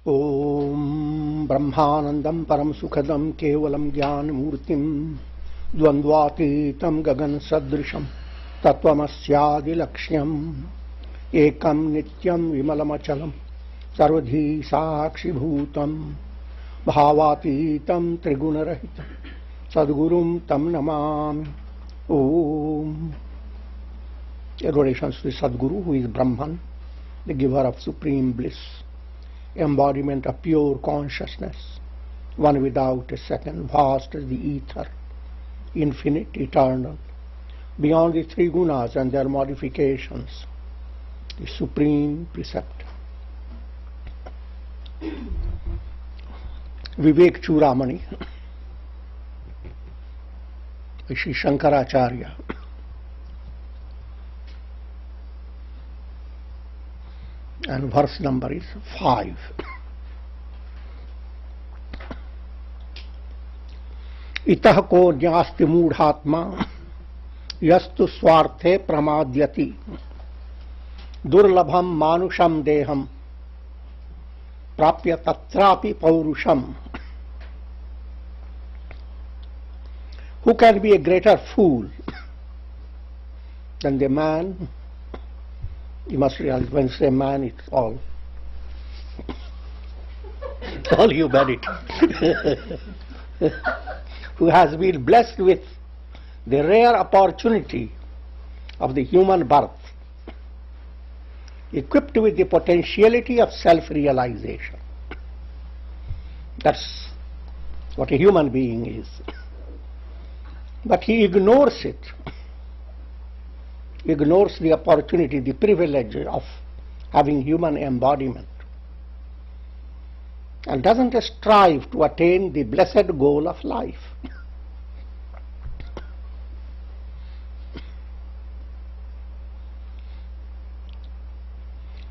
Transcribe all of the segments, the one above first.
Om Brahmanandam Param Sukhadam Kevalam Jnana Murtim Dvandvatitam Gagan Sadrisham Tattvamasya Lakshyam Ekam Nityam Vimalamachalam Sarvadhi Sakshi Bhutam Bhavatitam Trigunarahitam Sadgurum Tam Namami. Om. Adorations to the Sadguru, who is Brahman, the giver of supreme bliss, embodiment of pure consciousness, one without a second, vast as the ether, infinite, eternal, beyond the three gunas and their modifications, the supreme preceptor. Viveka-Chudamani, Sri Shankaracharya. And verse number is 5. Itah ko jnasti moodhatma yastu swarte pramadyati durlabham manusham deham prapya tatrapi paurusham. Who can be a greater fool than the man? You must realize when you say man, it's all humanity. Who has been blessed with the rare opportunity of the human birth, equipped with the potentiality of self-realization. That's what a human being is. But he ignores it. Ignores the opportunity, the privilege of having human embodiment, and doesn't strive to attain the blessed goal of life.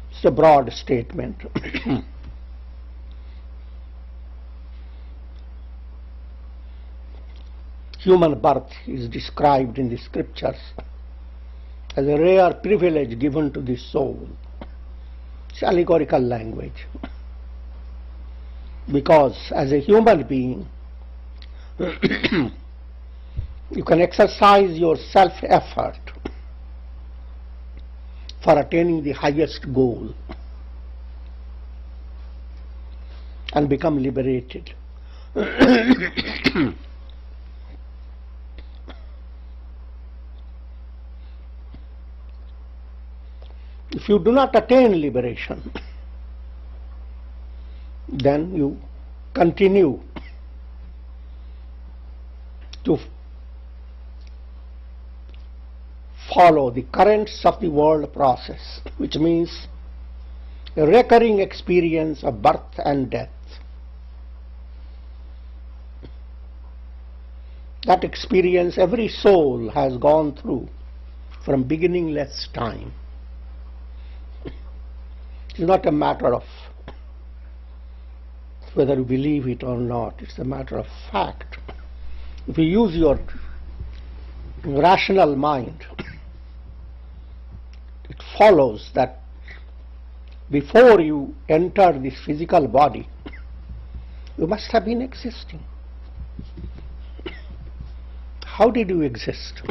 It's a broad statement. Human birth is described in the scriptures as a rare privilege given to the soul. It's allegorical language. Because as a human being, you can exercise your self-effort for attaining the highest goal and become liberated. If you do not attain liberation, then you continue to follow the currents of the world process, which means a recurring experience of birth and death. That experience every soul has gone through from beginningless time. It's not a matter of whether you believe it or not. It's a matter of fact. If you use your rational mind, it follows that before you enter this physical body, you must have been existing. How did you exist?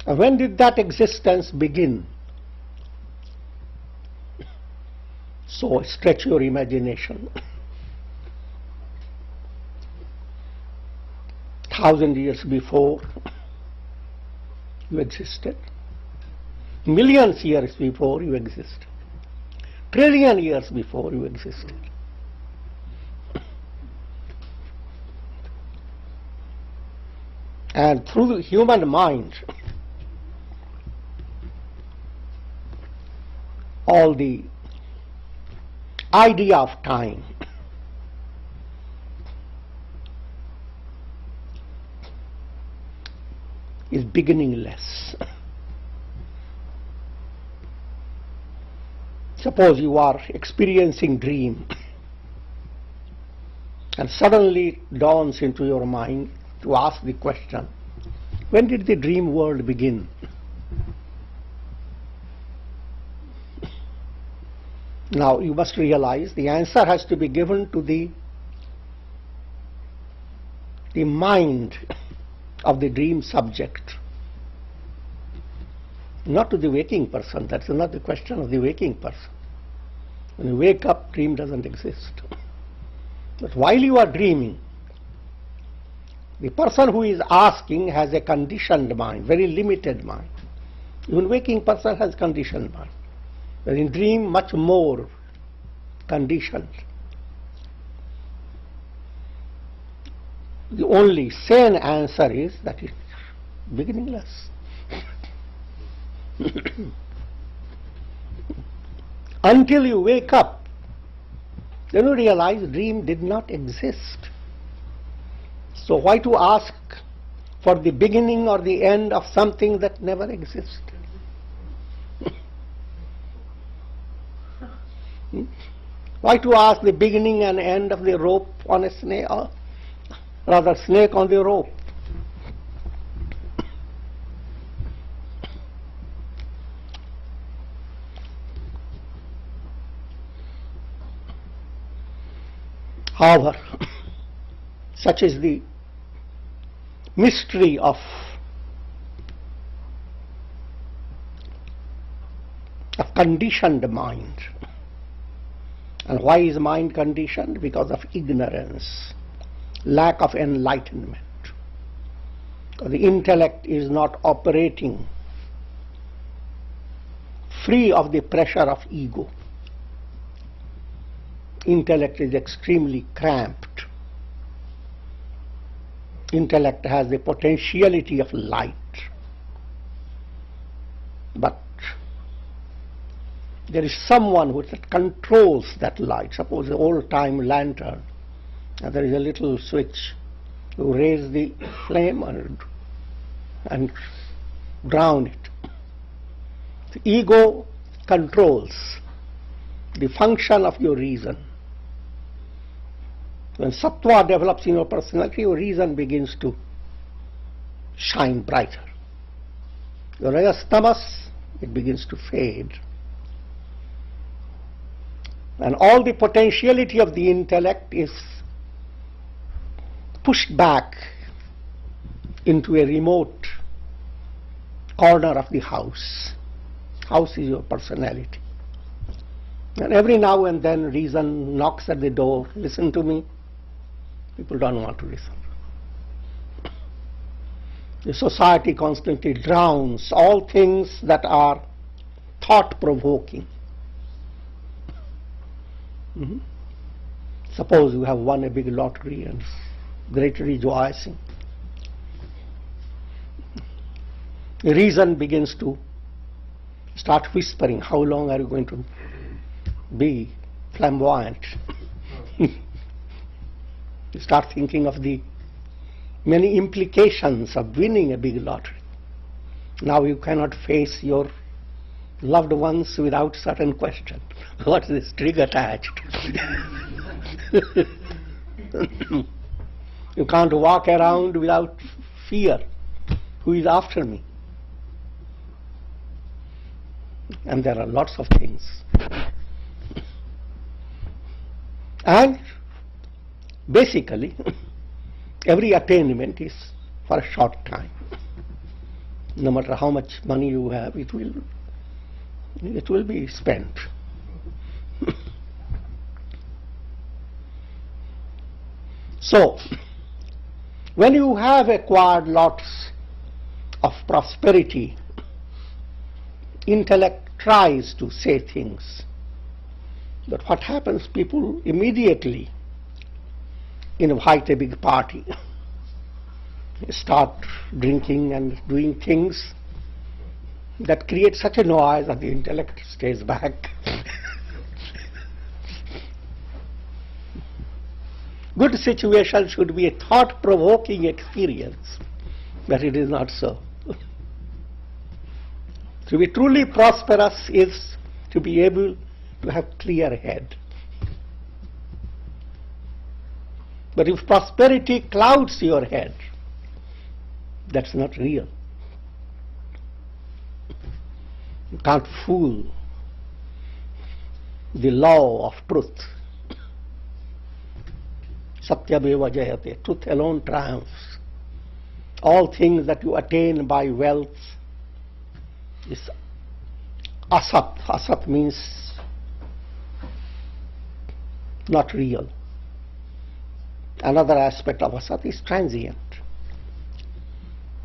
And when did that existence begin? So stretch your imagination. 1,000 years before you existed. Millions years before you existed. Trillion years before you existed. And through the human mind, all the idea of time is beginningless. Suppose you are experiencing dream and suddenly it dawns into your mind to ask the question, when did the dream world begin? Now you must realize the answer has to be given to the mind of the dream subject, not to the waking person. That's not the question of the waking person. When you wake up, dream doesn't exist. But while you are dreaming, the person who is asking has a conditioned mind, very limited mind. Even waking person has conditioned mind. But in dream, much more conditioned. The only sane answer is that it's beginningless. Until you wake up, then you realize dream did not exist. So why to ask for the beginning or the end of something that never existed? Why to ask the beginning and end of the rope on a snake, or rather snake on the rope? However, such is the mystery of conditioned mind. And why is mind conditioned? Because of ignorance, lack of enlightenment. The intellect is not operating free of the pressure of ego. Intellect is extremely cramped. Intellect has the potentiality of light, but there is someone who controls that light. Suppose an old-time lantern, and there is a little switch. You raise the flame and drown it. The ego controls the function of your reason. When sattva develops in your personality, your reason begins to shine brighter. Your rajas tamas, it begins to fade. And all the potentiality of the intellect is pushed back into a remote corner of the house. House is your personality. And every now and then reason knocks at the door, listen to me. People don't want to listen. The society constantly drowns all things that are thought-provoking. Suppose you have won a big lottery and great rejoicing. The reason begins to start whispering, how long are you going to be flamboyant? You start thinking of the many implications of winning a big lottery. Now you cannot face your loved ones without certain question. What is this string attached? You can't walk around without fear. Who is after me? And there are lots of things. And basically, every attainment is for a short time. No matter how much money you have, it will be spent. So, when you have acquired lots of prosperity, intellect tries to say things. But what happens? People immediately invite a big party, start drinking and doing things that create such a noise that the intellect stays back. Good situation should be a thought-provoking experience, but it is not so. To be truly prosperous is to be able to have clear head. But if prosperity clouds your head, that's not real. You can't fool the law of truth. Satyameva jayate. Truth alone triumphs. All things that you attain by wealth is asat. Asat means not real. Another aspect of asat is transient.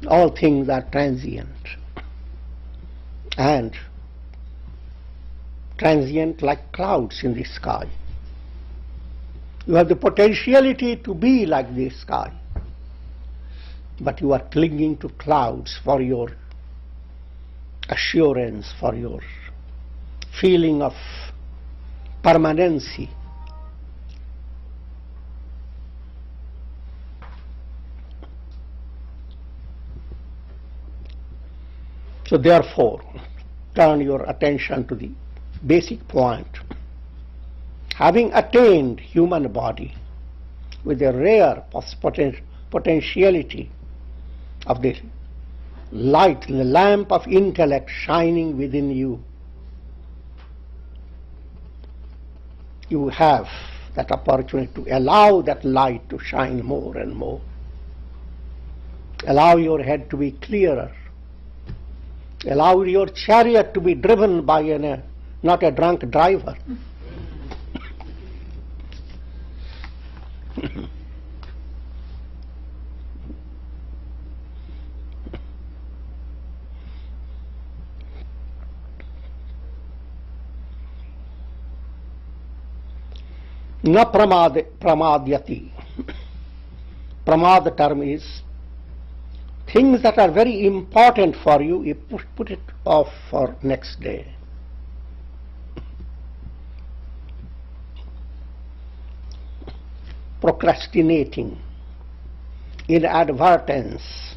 All things are transient. And transient like clouds in the sky. You have the potentiality to be like the sky, but you are clinging to clouds for your assurance, for your feeling of permanency. So therefore, turn your attention to the basic point. Having attained human body with a rare potentiality of the light, the lamp of intellect shining within you, you have that opportunity to allow that light to shine more and more. Allow your head to be clearer. Allow your chariot to be driven by not a drunk driver. Na pramadyati. Pramad term is things that are very important for you, you put it off for next day. Procrastinating, inadvertence,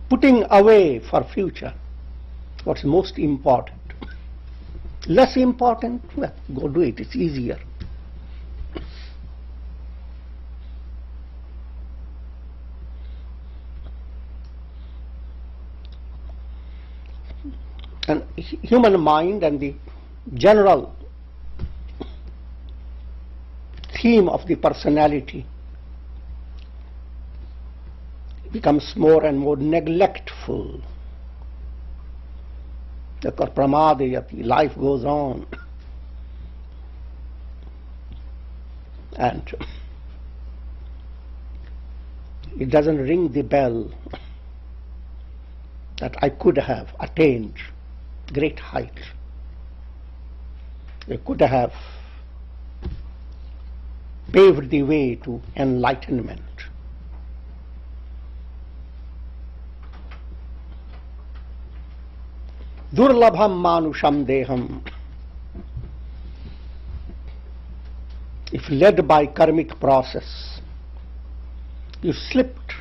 putting away for future what's most important. Less important, well, go do it, it's easier. And human mind and the general theme of the personality becomes more and more neglectful. Because pramadayati, life goes on. And it doesn't ring the bell that I could have attained great height. I could have paved the way to enlightenment. Durlabham manusham deham. If led by karmic process, you slipped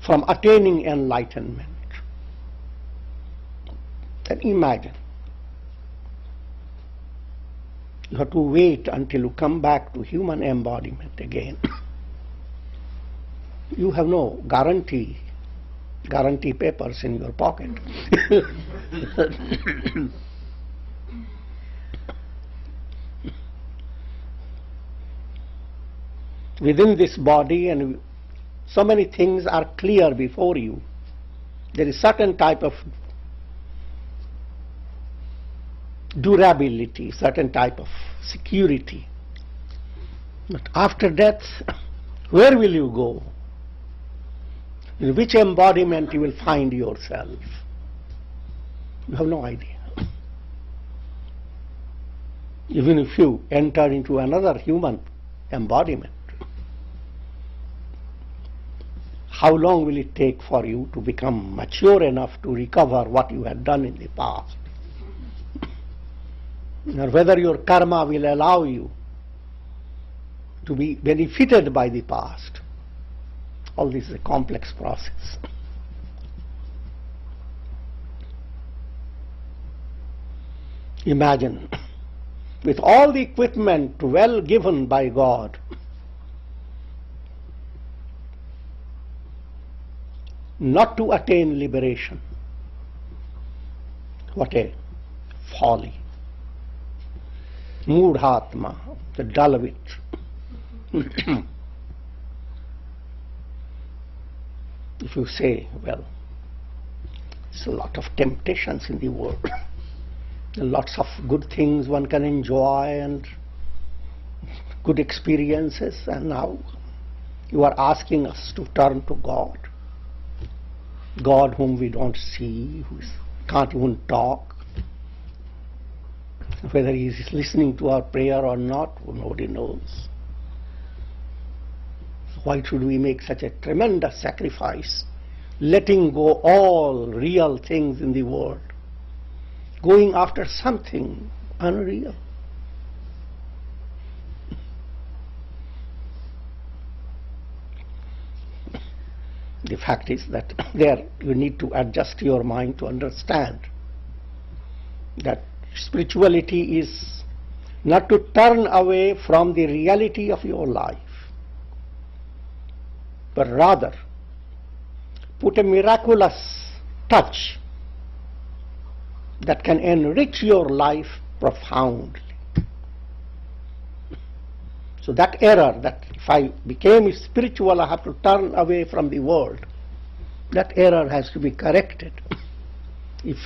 from attaining enlightenment. Then imagine, you have to wait until you come back to human embodiment again. You have no guarantee papers in your pocket. Within this body, and so many things are clear before you. There is certain type of durability, certain type of security. But after death, where will you go? In which embodiment you will find yourself? You have no idea. Even if you enter into another human embodiment, how long will it take for you to become mature enough to recover what you had done in the past? Or whether your karma will allow you to be benefited by the past. All this is a complex process. Imagine, with all the equipment well given by God, not to attain liberation. What a folly. Moodhatma, the dull wit. If you say, well, there's a lot of temptations in the world, lots of good things one can enjoy and good experiences, and now you are asking us to turn to God. God whom we don't see, who can't even talk. Whether he is listening to our prayer or not, nobody knows. Why should we make such a tremendous sacrifice, letting go all real things in the world, going after something unreal? The fact is that there you need to adjust your mind to understand that spirituality is not to turn away from the reality of your life, but rather put a miraculous touch that can enrich your life profoundly. So that error, that if I became spiritual I have to turn away from the world, that error has to be corrected. If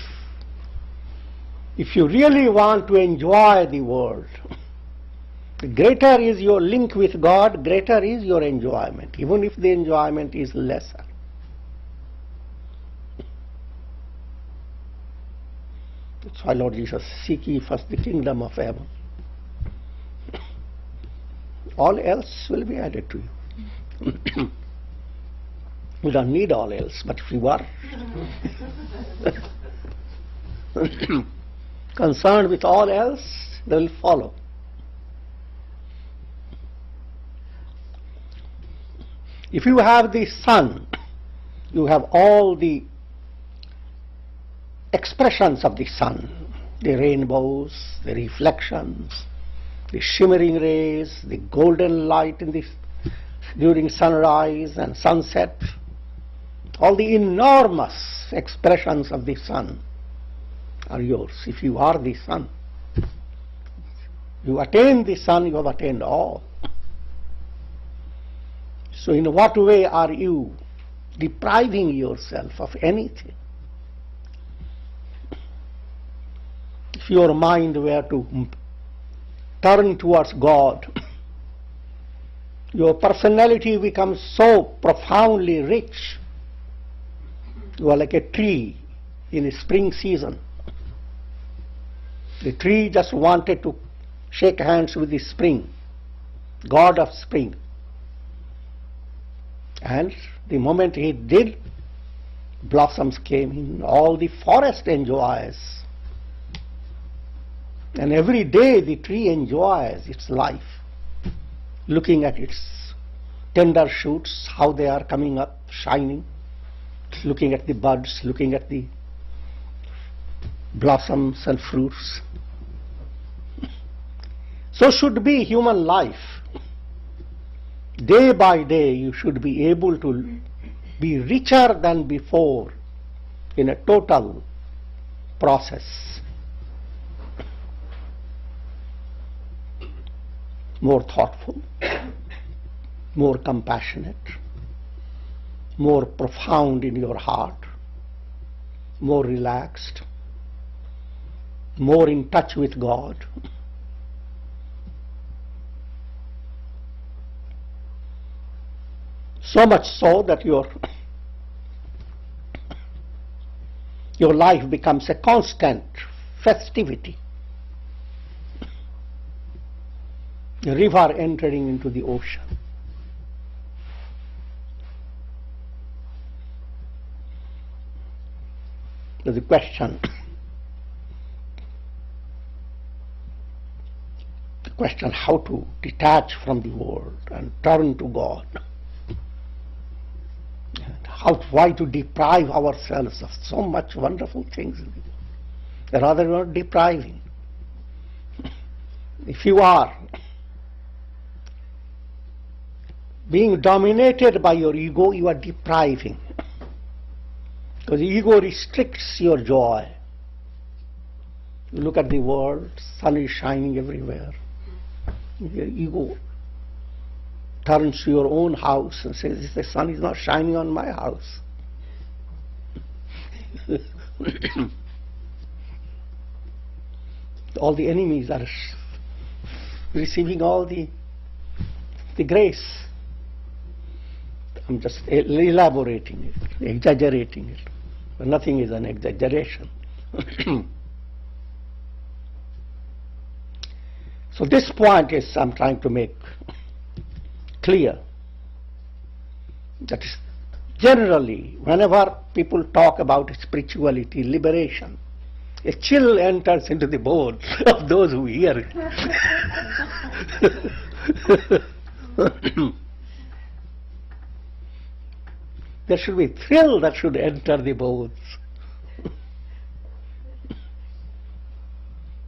you really want to enjoy the world, the greater is your link with God, greater is your enjoyment, even if the enjoyment is lesser. That's why Lord Jesus, seek ye first the kingdom of heaven. All else will be added to you. We don't need all else, but if you are concerned with all else, they will follow. If you have the sun, you have all the expressions of the sun, the rainbows, the reflections, the shimmering rays, the golden light during sunrise and sunset, all the enormous expressions of the sun are yours. If you are the sun, you attain the sun, you have attained all. So in what way are you depriving yourself of anything? If your mind were to turn towards God, your personality becomes so profoundly rich. You are like a tree in a spring season. The tree just wanted to shake hands with the spring, God of spring. And the moment he did, blossoms came in, all the forest enjoys. And every day the tree enjoys its life, looking at its tender shoots, how they are coming up, shining, looking at the buds, looking at the blossoms and fruits. So should be human life. Day by day you should be able to be richer than before in a total process. More thoughtful, more compassionate, more profound in your heart, more relaxed, more in touch with God. So much so that your life becomes a constant festivity. A river entering into the ocean. There's a question. The question how to detach from the world and turn to God. And why to deprive ourselves of so much wonderful things in the world. Rather not depriving. If you are being dominated by your ego, you are depriving. Because the ego restricts your joy. You look at the world, sun is shining everywhere. Your ego turns to your own house and says, the sun is not shining on my house. All the enemies are receiving all the grace. I'm just elaborating it, exaggerating it. But nothing is an exaggeration. So this point is I'm trying to make clear that generally whenever people talk about spirituality, liberation, a chill enters into the bones of those who hear it. There should be thrill that should enter the bones.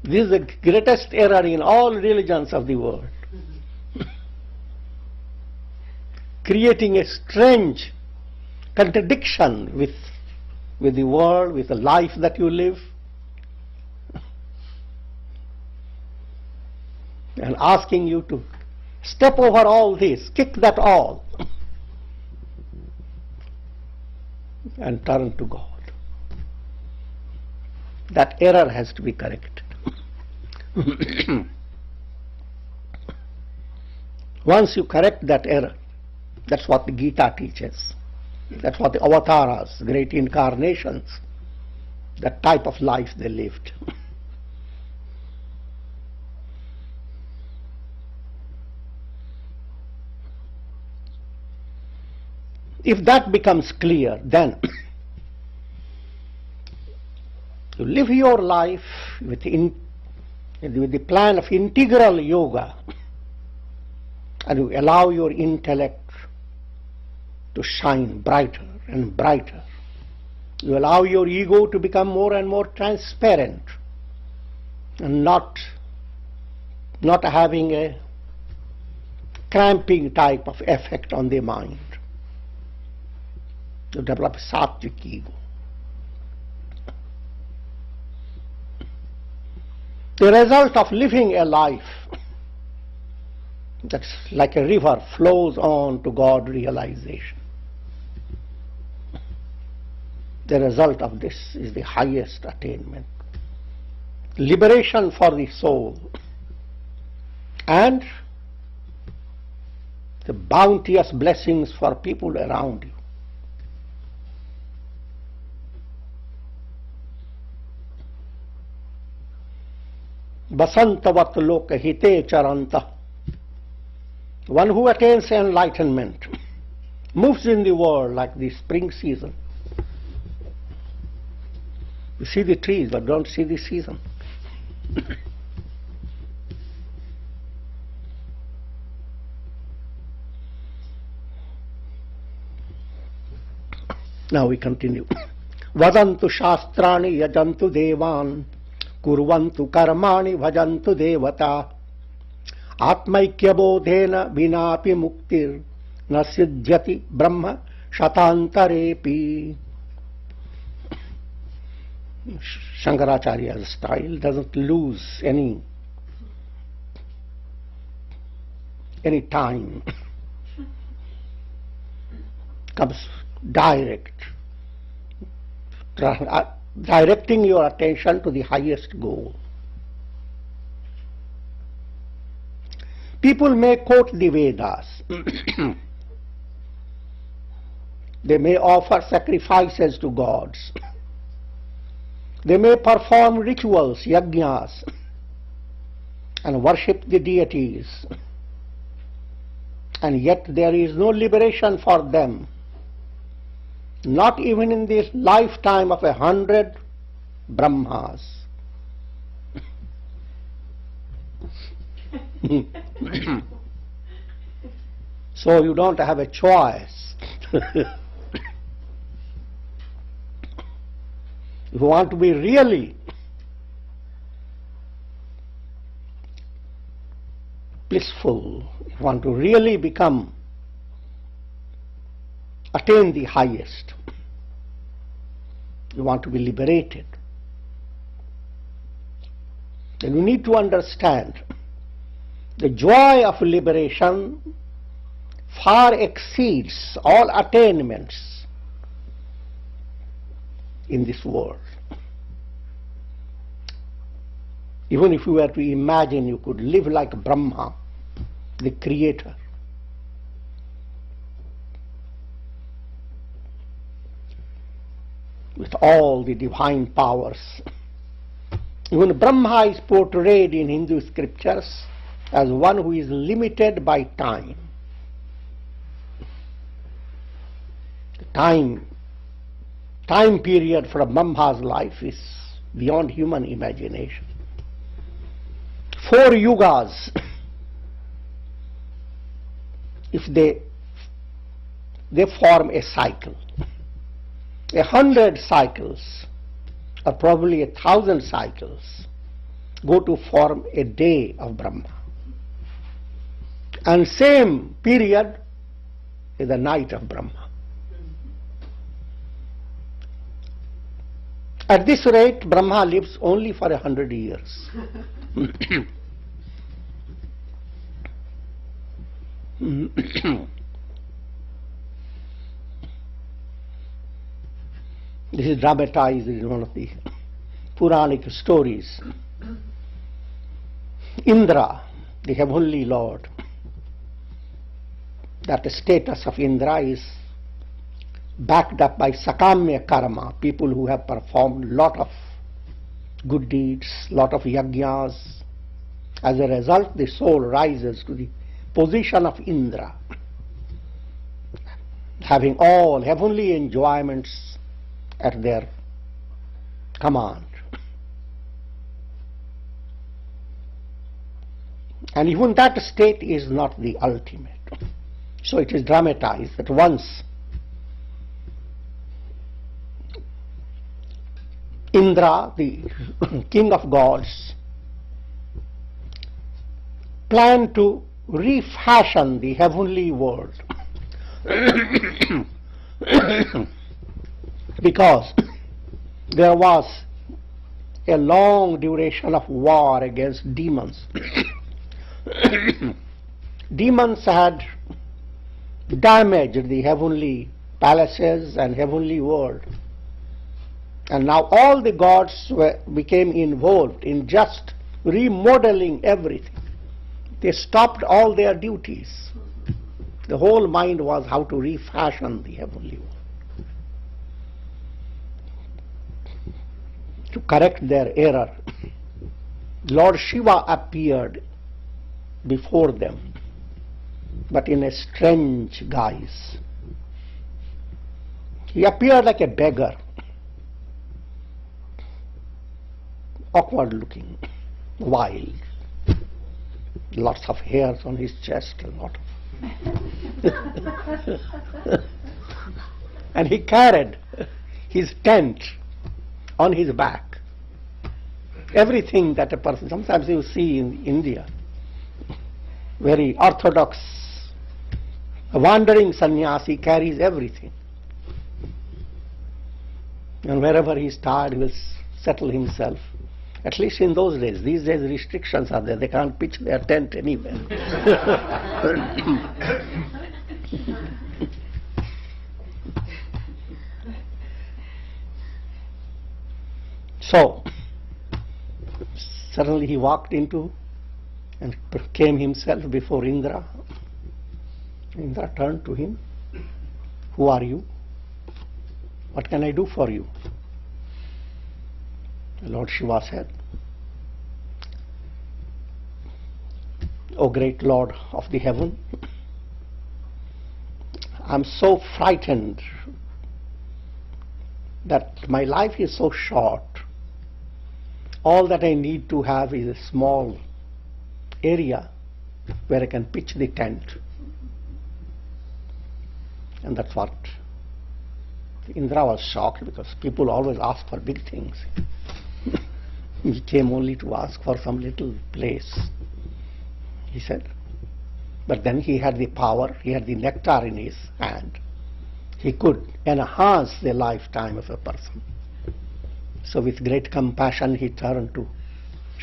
This is the greatest error in all religions of the world. Creating a strange contradiction with the world, with the life that you live, and asking you to step over all this, kick that all, and turn to God. That error has to be corrected. Once you correct that error, that's what the Gita teaches. That's what the avatars, great incarnations, that type of life they lived. If that becomes clear, then you live your life with the plan of integral yoga, and you allow your intellect to shine brighter and brighter. You allow your ego to become more and more transparent and not having a cramping type of effect on the mind. You develop a sattvic ego. The result of living a life that's like a river flows on to God realization. The result of this is the highest attainment. Liberation for the soul and the bounteous blessings for people around you. Basantavat loka hite charanta. One who attains enlightenment moves in the world like the spring season. You see the trees but don't see the season. Now we continue. Vadantu shastrani yajantu devan kurvantu karmani bhajantu devata atmaikya bodhena vinapi muktir na siddhyati brahma shatantarepi. Shankaracharya's style doesn't lose any time. Comes direct, directing your attention to the highest goal. People may quote the Vedas. They may offer sacrifices to gods. They may perform rituals, yajnas, and worship the deities. And yet there is no liberation for them, not even in this lifetime of 100 Brahmas. So you don't have a choice. If you want to be really blissful, if you want to really attain the highest, you want to be liberated, then we need to understand the joy of liberation far exceeds all attainments in this world. Even if you were to imagine you could live like Brahma, the creator, with all the divine powers. Even Brahma is portrayed in Hindu scriptures as one who is limited by time. The time period for Brahma's life is beyond human imagination. 4 yugas, if they form a cycle. 100 cycles, or probably 1,000 cycles, go to form a day of Brahma. And same period is the night of Brahma. At this rate, Brahma lives only for 100 years. This is dramatized in one of the Puranic stories. Indra, the heavenly Lord, that the status of Indra is backed up by sakamya karma, people who have performed lot of good deeds, lot of yajnas. As a result, the soul rises to the position of Indra, having all heavenly enjoyments at their command. And even that state is not the ultimate. So it is dramatized that once Indra, the king of gods, planned to refashion the heavenly world because there was a long duration of war against demons. Demons had damaged the heavenly palaces and heavenly world. And now all the gods became involved in just remodeling everything. They stopped all their duties. The whole mind was how to refashion the heavenly world, to correct their error. Lord Shiva appeared before them, but in a strange guise. He appeared like a beggar, awkward looking, wild, lots of hairs on his chest, a lot of and he carried his tent on his back. Everything that a person, sometimes you see in India, very orthodox, a wandering sannyasi carries everything. And wherever he is tired, he will settle himself. At least in those days. These days restrictions are there. They can't pitch their tent anywhere. So, suddenly he walked into and came himself before Indra. Indra turned to him. Who are you? What can I do for you? Lord Shiva said, O great Lord of the heaven, I am so frightened that my life is so short. All that I need to have is a small area where I can pitch the tent. And that's what Indra was shocked, because people always ask for big things. He came only to ask for some little place, he said. But then he had the power, he had the nectar in his hand. He could enhance the lifetime of a person. So with great compassion he turned to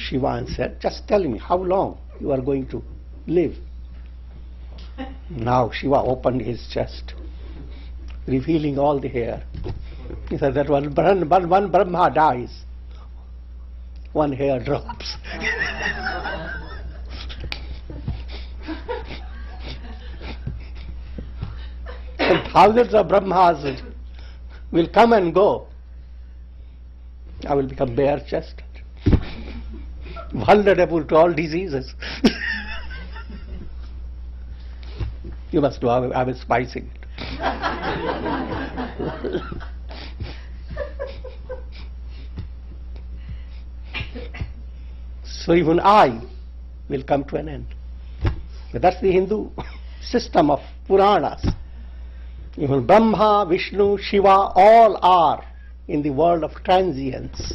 Shiva and said, just tell me how long you are going to live. Now Shiva opened his chest, revealing all the hair. He said that one Brahma dies, one hair drops. And thousands of Brahmas will come and go. I will become bare-chested, vulnerable to all diseases. You must know I was spicing it. So even I will come to an end. But that's the Hindu system of Puranas. Even Brahma, Vishnu, Shiva, all are in the world of transience.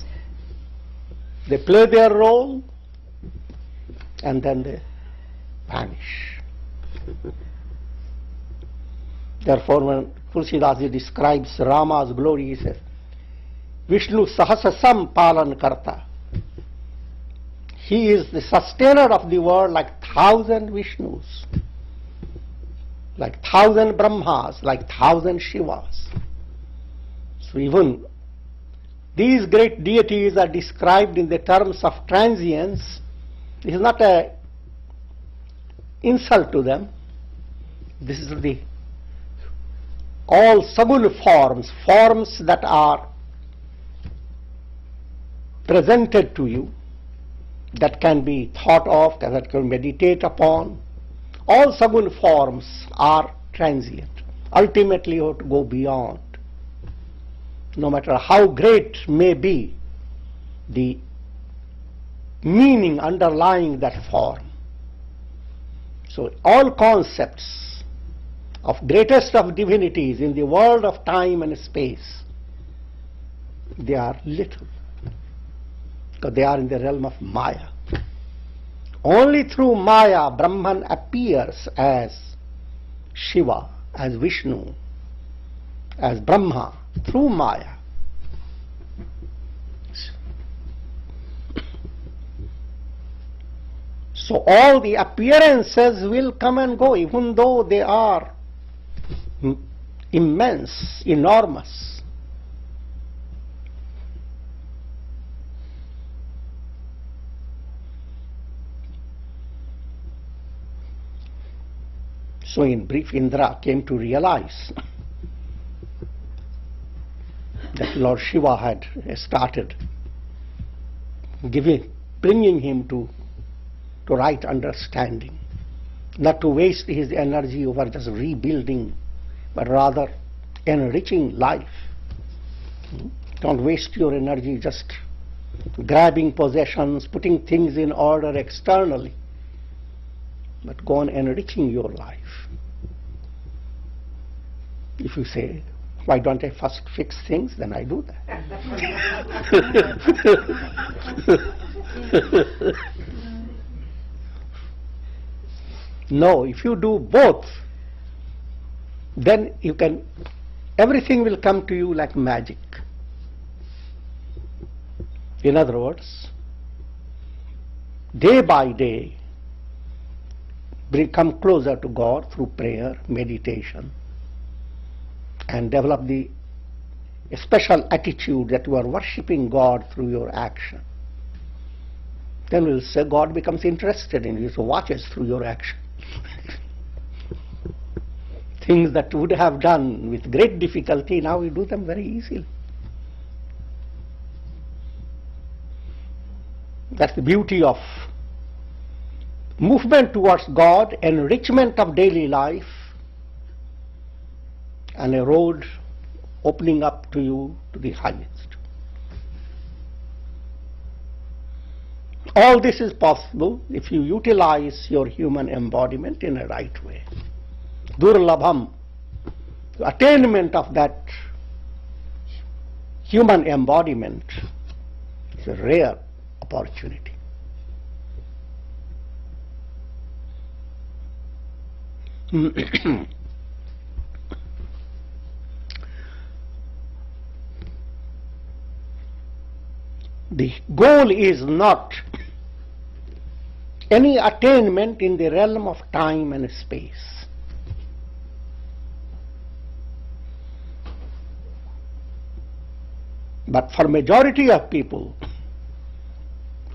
They play their role and then they vanish. Therefore, when Tulsidas describes Rama's glory, he says, Vishnu Sahasasam Palan Karta. He is the sustainer of the world like 1,000 Vishnus, like 1,000 Brahmas, like 1,000 Shivas. So even these great deities are described in the terms of transience. This is not an insult to them. This is the all sagun forms, forms that are presented to you, that can be thought of, that can meditate upon. All sagun forms are transient. Ultimately you have to go beyond. No matter how great may be the meaning underlying that form. So all concepts of greatest of divinities in the world of time and space, they are little, because they are in the realm of Maya. Only through Maya, Brahman appears as Shiva, as Vishnu, as Brahma, through Maya. So all the appearances will come and go, even though they are immense, enormous. So in brief, Indra came to realize that Lord Shiva had started bringing him to right understanding, not to waste his energy over just rebuilding, but rather enriching life. Don't waste your energy just grabbing possessions, putting things in order externally, but go on enriching your life. If you say, why don't I first fix things, then I do that. No, if you do both, then everything will come to you like magic. In other words, day by day, come closer to God through prayer, meditation, and develop a special attitude that you are worshipping God through your action. Then we'll say God becomes interested in you, so watches through your action. Things that would have done with great difficulty, now we do them very easily. That's the beauty of movement towards God, enrichment of daily life, and a road opening up to you to the highest. All this is possible if you utilize your human embodiment in a right way. Durlabham, the attainment of that human embodiment is a rare opportunity. The goal is not any attainment in the realm of time and space. But for majority of people,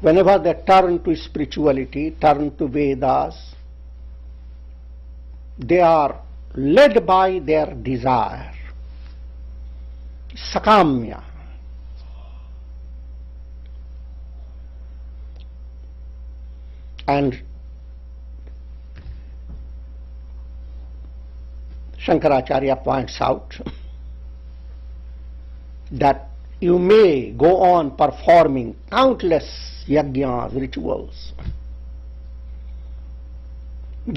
whenever they turn to spirituality, turn to Vedas, they are led by their desire, sakamya. And Shankaracharya points out that you may go on performing countless yajnas, rituals,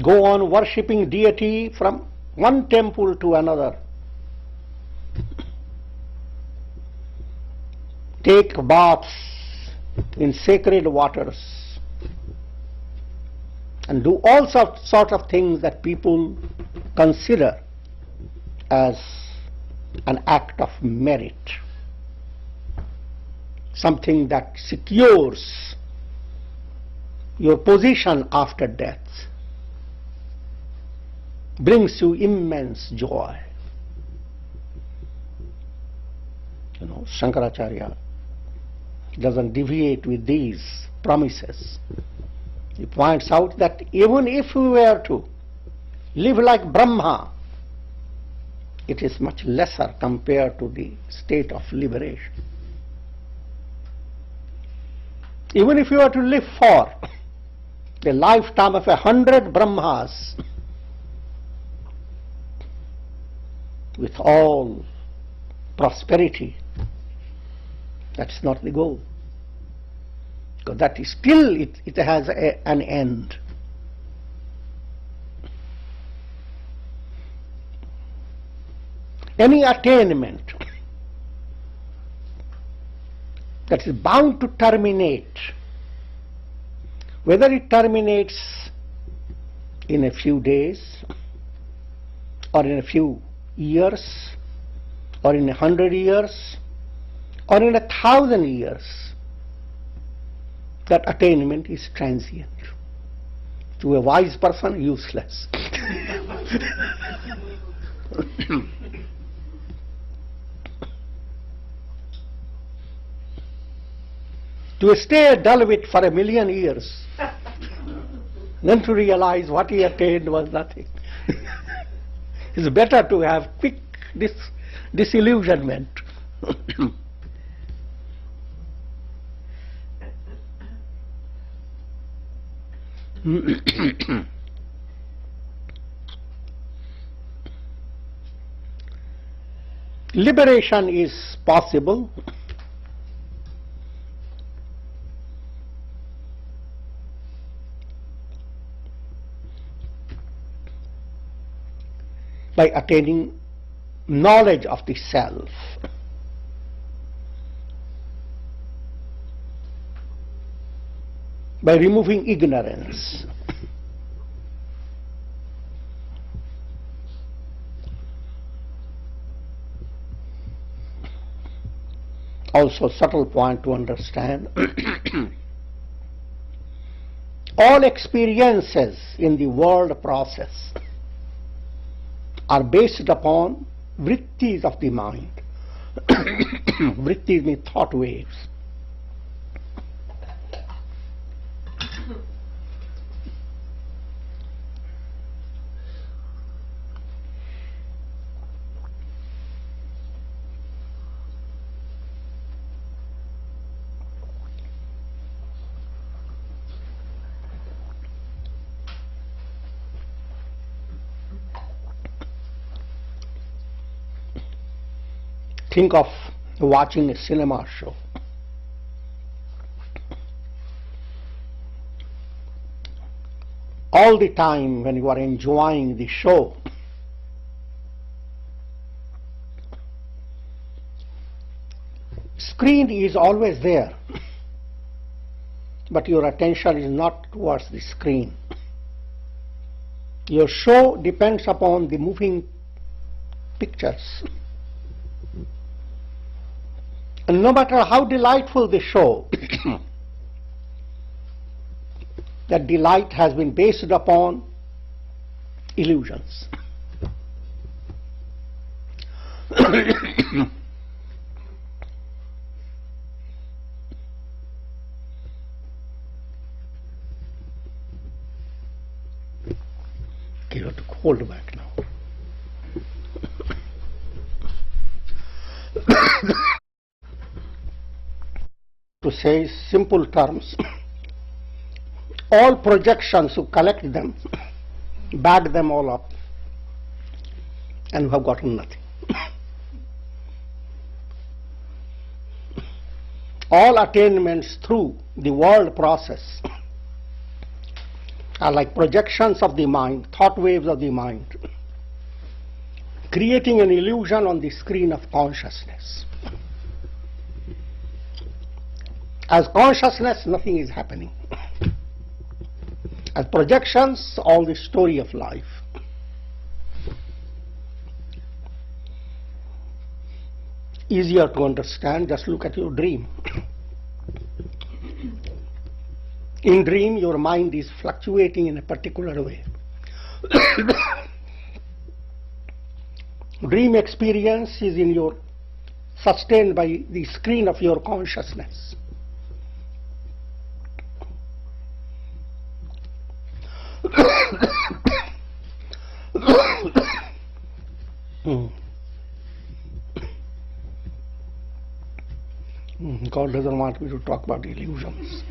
go on worshipping deity from one temple to another, take baths in sacred waters, and do all sorts of things that people consider as an act of merit, something that secures your position after death, brings you immense joy. You know, Shankaracharya doesn't deviate with these promises. He points out that even if we were to live like Brahma, it is much lesser compared to the state of liberation. Even if you were to live for the lifetime of 100 Brahmas, with all prosperity, that's not the goal. Because that is still, it has an end. Any attainment that is bound to terminate, whether it terminates in a few days, or in a few years, or in 100 years, or in 1,000 years, that attainment is transient. To a wise person, useless. To stay a dullwit for 1,000,000 years, then to realize what he attained was nothing. It's better to have quick disillusionment. Liberation is possible by attaining knowledge of the self. By removing ignorance. Also, subtle point to understand. All experiences in the world process are based upon vrittis of the mind. Vrittis mean thought waves. Think of watching a cinema show. All the time when you are enjoying the show, screen is always there, but your attention is not towards the screen. Your show depends upon the moving pictures. And no matter how delightful the show, that delight has been based upon illusions. You have to hold back now. To say simple terms, all projections, you collect them, bag them all up, and you have gotten nothing. All attainments through the world process are like projections of the mind, thought waves of the mind, creating an illusion on the screen of consciousness. As consciousness, nothing is happening. As projections, all the story of life. Easier to understand, just look at your dream. In dream, your mind is fluctuating in a particular way. Dream experience is sustained by the screen of your consciousness. God doesn't want me to talk about illusions.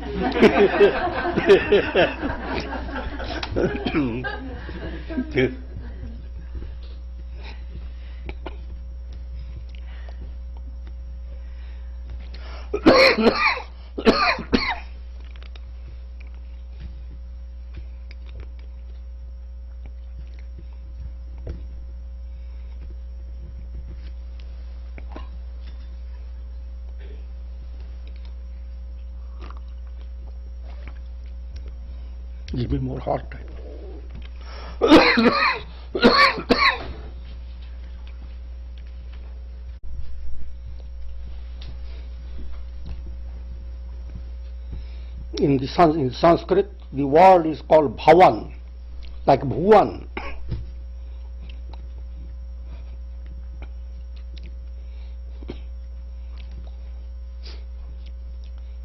Give me more hard time. In Sanskrit, the word is called bhavan, like bhuvan.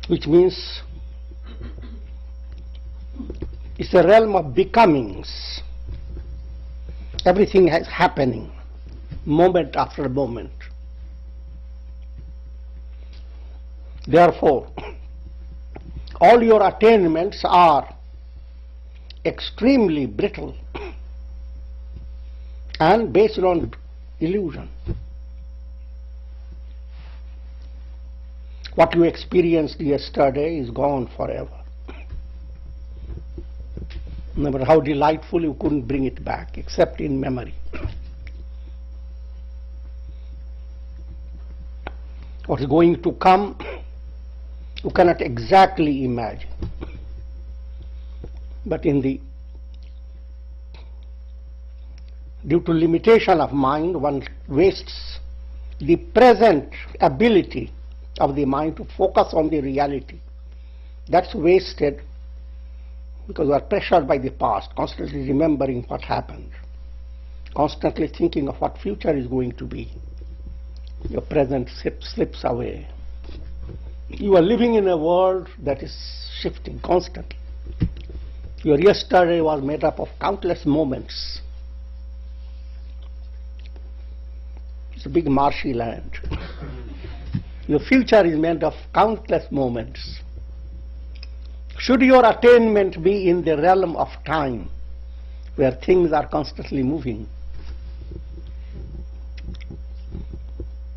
Which means it's a realm of becomings. Everything is happening, moment after moment. Therefore, all your attainments are extremely brittle and based on illusion. What you experienced yesterday is gone forever. No matter how delightful, you couldn't bring it back except in memory. What is going to come, you cannot exactly imagine. But due to limitation of mind, one wastes the present ability of the mind to focus on the reality. That's wasted because we are pressured by the past, constantly remembering what happened, constantly thinking of what future is going to be. Your present slips away. You are living in a world that is shifting constantly. Your yesterday was made up of countless moments. It's a big marshy land. Your future is made of countless moments. Should your attainment be in the realm of time, where things are constantly moving?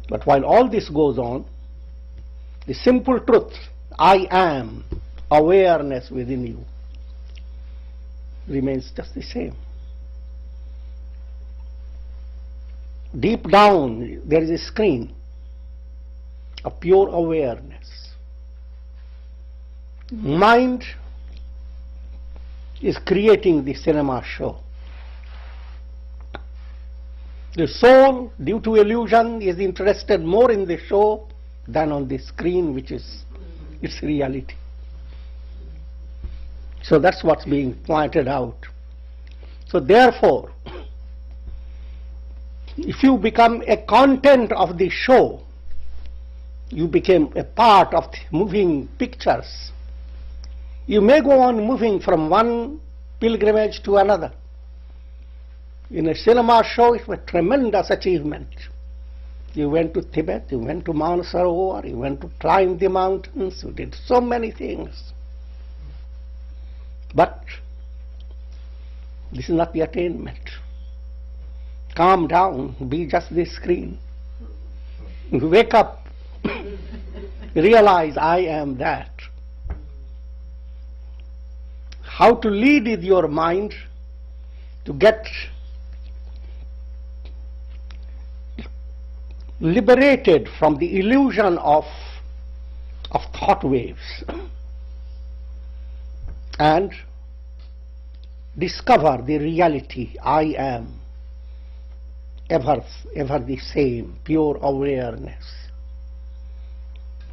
But while all this goes on, the simple truth, I am, awareness within you, remains just the same. Deep down, there is a screen of pure awareness. Mind is creating the cinema show. The soul, due to illusion, is interested more in the show than on the screen, which is its reality. So that's what's being pointed out. So therefore, if you become a content of the show, you became a part of the moving pictures. You may go on moving from one pilgrimage to another. In a cinema show, it was a tremendous achievement. You went to Tibet, you went to Mount Sarovar, you went to climb the mountains, you did so many things. But this is not the attainment. Calm down, be just the screen. Wake up, realize I am that. How to lead with your mind to get liberated from the illusion of thought waves and discover the reality, I am, ever the same, pure awareness.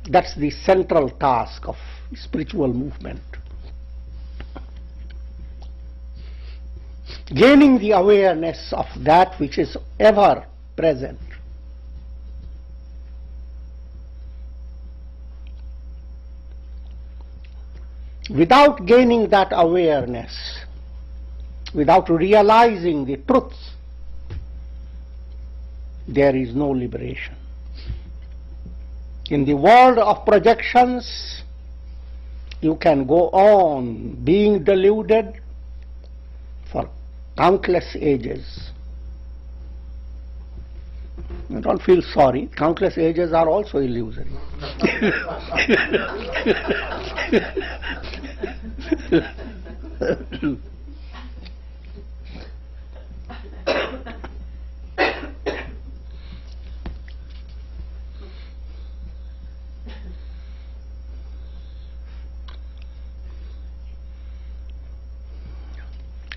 That's the central task of spiritual movement. Gaining the awareness of that which is ever present. Without gaining that awareness, without realizing the truth, there is no liberation. In the world of projections, you can go on being deluded for countless ages. You don't feel sorry, countless ages are also illusory.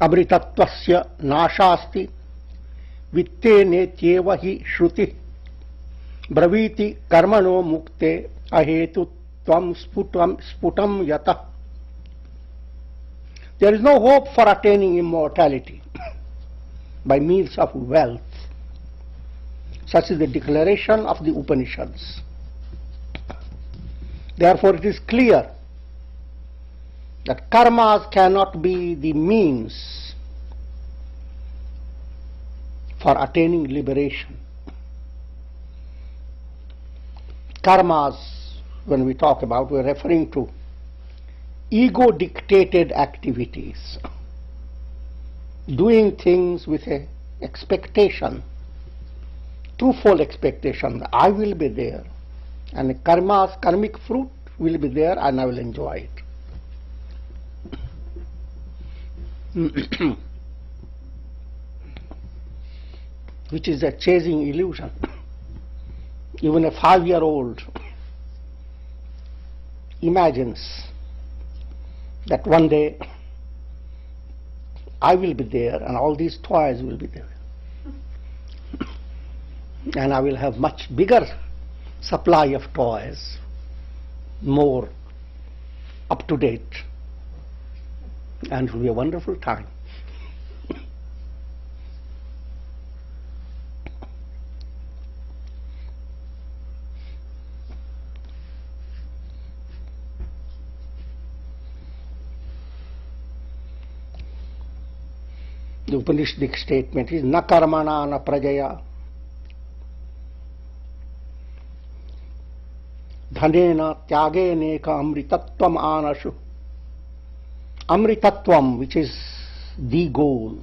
अमृतत्वस्य नाशास्ति वित्तेनेत्येव हि श्रुति ब्रवीति कर्मणो मुक्ते अहेतुत्वं स्फुटं यतः. There is no hope for attaining immortality by means of wealth. Such is the declaration of the Upanishads. Therefore it is clear that karmas cannot be the means for attaining liberation. Karmas, when we talk about, we are referring to ego-dictated activities, doing things with an expectation, twofold expectation, that I will be there, and the karmic fruit will be there and I will enjoy it. Which is a chasing illusion. Even a 5-year-old imagines that one day I will be there and all these toys will be there. And I will have much bigger supply of toys, more up to date. And it will be a wonderful time. The Upanishadic statement is na karmana na prajaya dhanena tyagene ka amritatvam anashu. Amritatvam, which is the goal,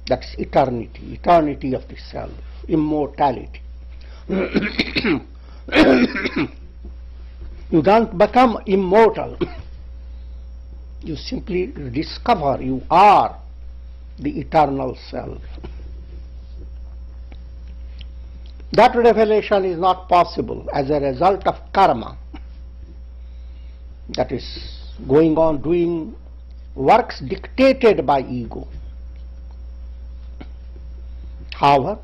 that's eternity, eternity of the self, immortality. You don't become immortal. You simply discover you are the eternal self. That revelation is not possible as a result of karma, that is, going on doing works dictated by ego. However,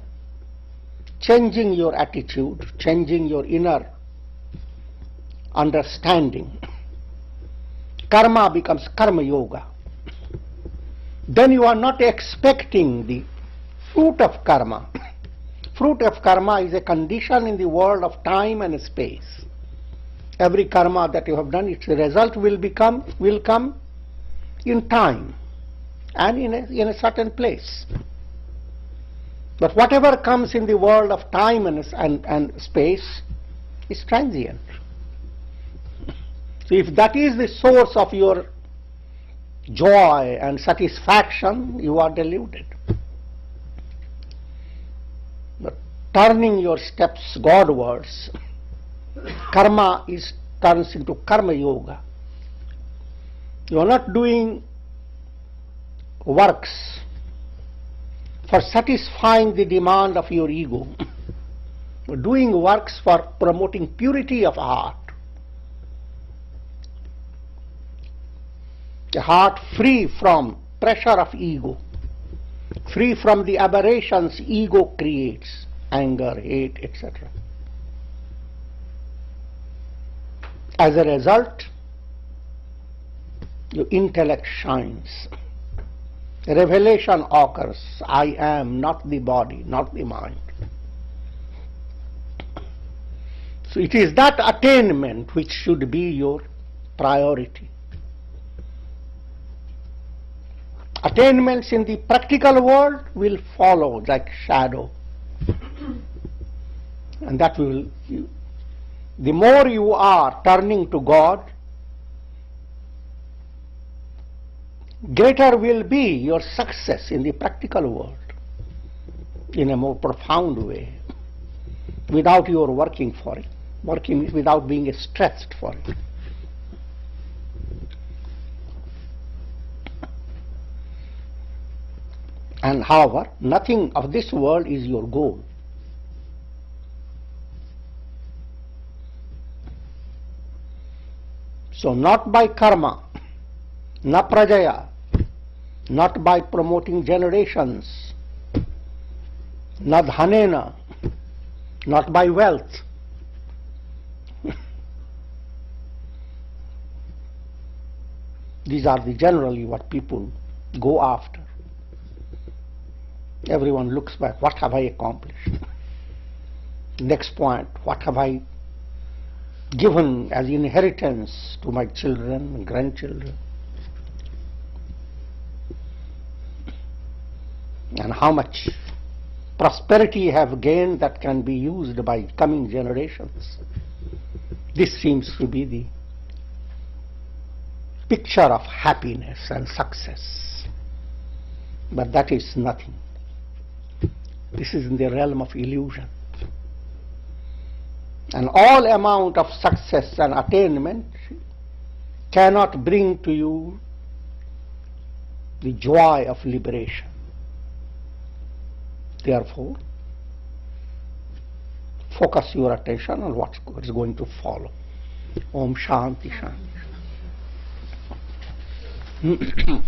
changing your attitude, changing your inner understanding, karma becomes karma yoga. Then you are not expecting the fruit of karma. Fruit of karma is a condition in the world of time and space. Every karma that you have done, its result will come in time and in a certain place. But whatever comes in the world of time and space is transient. So if that is the source of your joy and satisfaction, you are deluded. But turning your steps Godwards, karma turns into karma yoga. You are not doing works for satisfying the demand of your ego. You are doing works for promoting purity of heart. A heart free from pressure of ego, free from the aberrations ego creates, anger, hate, etc. As a result, your intellect shines. A revelation occurs. I am not the body, not the mind. So it is that attainment which should be your priority. Attainments in the practical world will follow like shadow. And that will, the more you are turning to God, greater will be your success in the practical world in a more profound way, without your working for it, working without being stressed for it. And however, nothing of this world is your goal. So not by karma, na prajaya, not by promoting generations, na dhanena, not by wealth. These are generally what people go after. Everyone looks back, what have I accomplished? Next point, what have I given as inheritance to my children and grandchildren? And how much prosperity have gained that can be used by coming generations? This seems to be the picture of happiness and success. But that is nothing. This is in the realm of illusion. And all amount of success and attainment cannot bring to you the joy of liberation. Therefore, focus your attention on what is going to follow. Om Shanti Shanti.